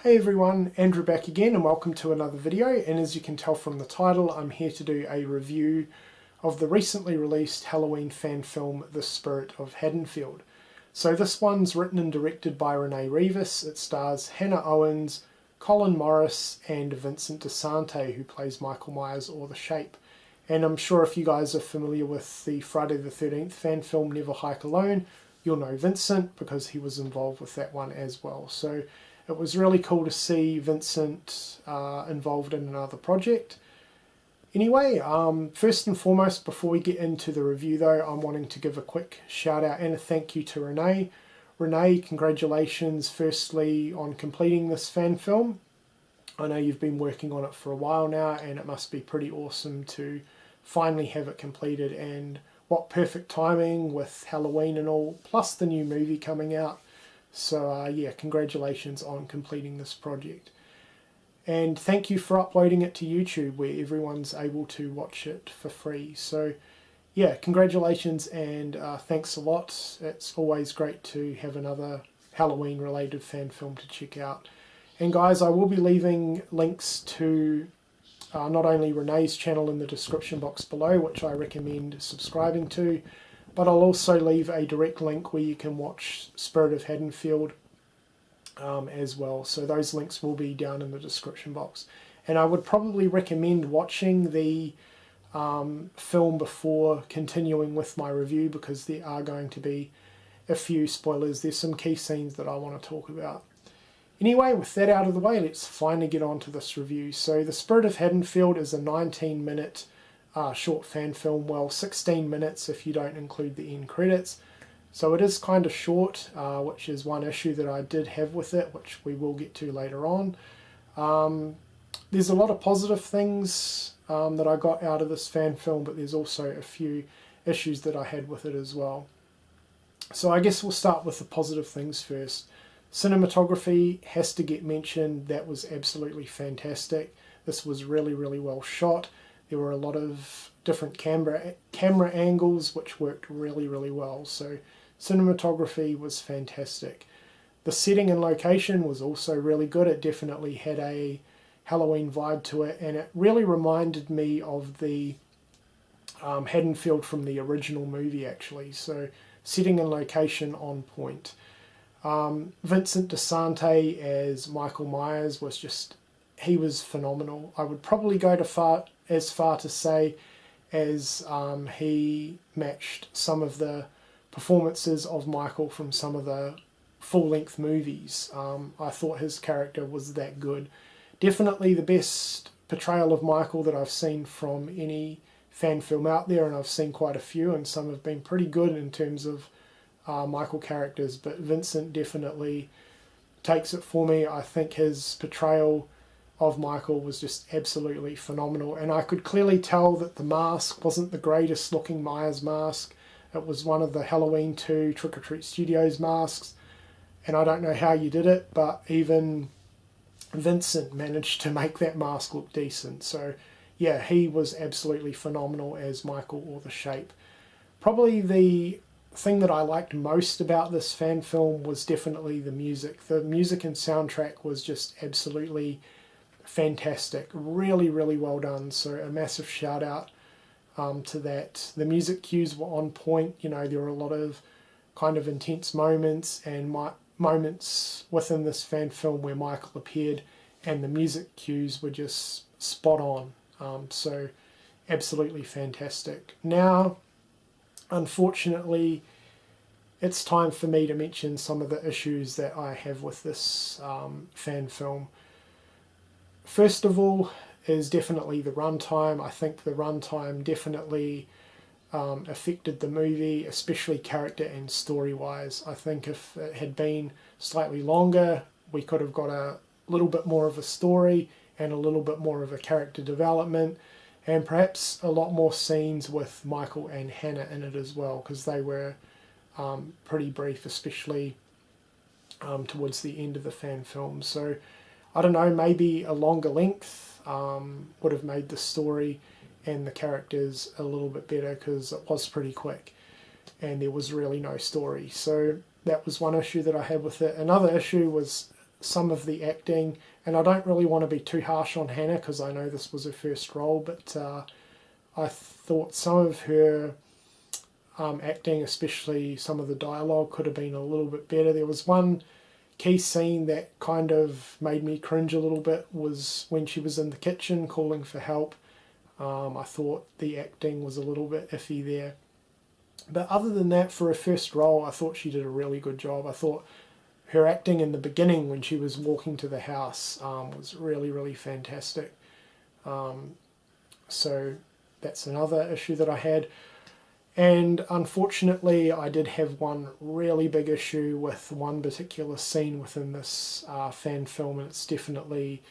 Hey everyone, Andrew back again and welcome to another video, and as you can tell from the title, I'm here to do a review of the recently released Halloween fan film The Spirit of Haddonfield. So this one's written and directed by Rene Revas. It stars Hannah Owens, Colin Morris and Vincent DeSante, who plays Michael Myers or The Shape. And I'm sure if you guys are familiar with the Friday the 13th fan film Never Hike Alone, you'll know Vincent because he was involved with that one as well. So it was really cool to see Vincent involved in another project. Anyway, first and foremost, before we get into the review though, I'm wanting to give a quick shout out and a thank you to Rene. Rene, congratulations firstly on completing this fan film. I know you've been working on it for a while now and it must be pretty awesome to finally have it completed, and what perfect timing with Halloween and all, plus the new movie coming out. So yeah, congratulations on completing this project. And thank you for uploading it to YouTube where everyone's able to watch it for free. So yeah, congratulations and thanks a lot. It's always great to have another Halloween related fan film to check out. And guys, I will be leaving links to not only Rene's channel in the description box below, which I recommend subscribing to, but I'll also leave a direct link where you can watch Spirit of Haddonfield as well. So those links will be down in the description box. And I would probably recommend watching the film before continuing with my review, because there are going to be a few spoilers. There's some key scenes that I want to talk about. Anyway, with that out of the way, let's finally get on to this review. So The Spirit of Haddonfield is a 19-minute short fan film, well 16 minutes if you don't include the end credits. So it is kind of short, which is one issue that I did have with it, which we will get to later on. There's a lot of positive things that I got out of this fan film, but there's also a few issues that I had with it as well. So I guess we'll start with the positive things first. Cinematography has to get mentioned. That was absolutely fantastic. This was really, really well shot. There were a lot of different camera angles which worked really, really well. So cinematography was fantastic. The setting and location was also really good. It definitely had a Halloween vibe to it, and it really reminded me of the Haddonfield from the original movie actually. So setting and location on point. Vincent DeSante as Michael Myers was just, he was phenomenal. I would probably go as far to say as he matched some of the performances of Michael from some of the full-length movies. I thought his character was that good. Definitely the best portrayal of Michael that I've seen from any fan film out there, and I've seen quite a few, and some have been pretty good in terms of Michael characters, but Vincent definitely takes it for me. I think his portrayal of Michael was just absolutely phenomenal, and I could clearly tell that the mask wasn't the greatest looking Myers mask. It was one of the Halloween 2 Trick or Treat Studios masks, and I don't know how you did it, but even Vincent managed to make that mask look decent. So yeah, he was absolutely phenomenal as Michael or The Shape. Probably the thing that I liked most about this fan film was definitely the music. The music and soundtrack was just absolutely fantastic. Really, really well done. So a massive shout out to that. The music cues were on point. You know, there were a lot of kind of intense moments and moments within this fan film where Michael appeared, and the music cues were just spot on. So absolutely fantastic. Now, unfortunately, it's time for me to mention some of the issues that I have with this fan film. First of all is definitely the runtime. I think the runtime definitely affected the movie, especially character and story-wise. I think if it had been slightly longer, we could have got a little bit more of a story and a little bit more of a character development, and perhaps a lot more scenes with Michael and Hannah in it as well, because they were pretty brief, especially towards the end of the fan film. So I don't know, maybe a longer length would have made the story and the characters a little bit better, because it was pretty quick and there was really no story. So that was one issue that I had with it. Another issue was some of the acting, and I don't really want to be too harsh on Hannah because I know this was her first role, but I thought some of her acting, especially some of the dialogue, could have been a little bit better. There was one key scene that kind of made me cringe a little bit, was when she was in the kitchen calling for help. I thought the acting was a little bit iffy there. But other than that, for her first role, I thought she did a really good job. I thought her acting in the beginning when she was walking to the house was really, really fantastic. So that's another issue that I had. And unfortunately, I did have one really big issue with one particular scene within this fan film, and it's definitely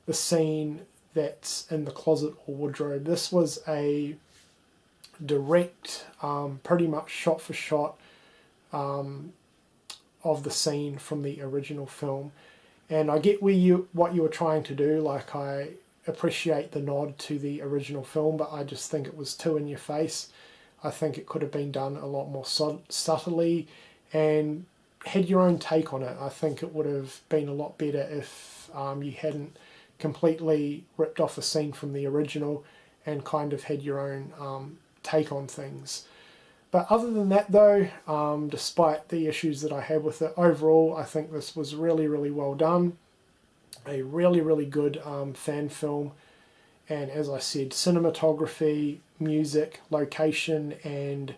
the scene that's in the closet or wardrobe. This was a direct, pretty much shot for shot of the scene from the original film. And I get what you were trying to do, like I appreciate the nod to the original film, but I just think it was too in your face. I think it could have been done a lot more subtly and had your own take on it. I think it would have been a lot better if you hadn't completely ripped off a scene from the original and kind of had your own take on things. But other than that though, despite the issues that I had with it, overall I think this was really, really well done. A really, really good fan film. And as I said, cinematography, music, location, and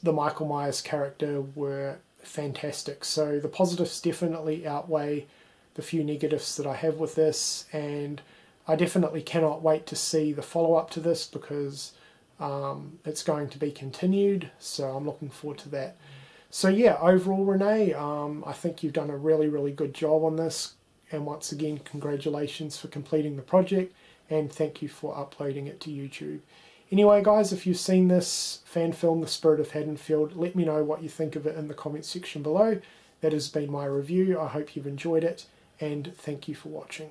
the Michael Myers character were fantastic. So the positives definitely outweigh the few negatives that I have with this, and I definitely cannot wait to see the follow-up to this because it's going to be continued, so I'm looking forward to that. So yeah, overall, Rene, I think you've done a really, really good job on this, and once again, congratulations for completing the project, and thank you for uploading it to YouTube. Anyway guys, if you've seen this fan film, The Spirit of Haddonfield, let me know what you think of it in the comment section below. That has been my review. I hope you've enjoyed it, and thank you for watching.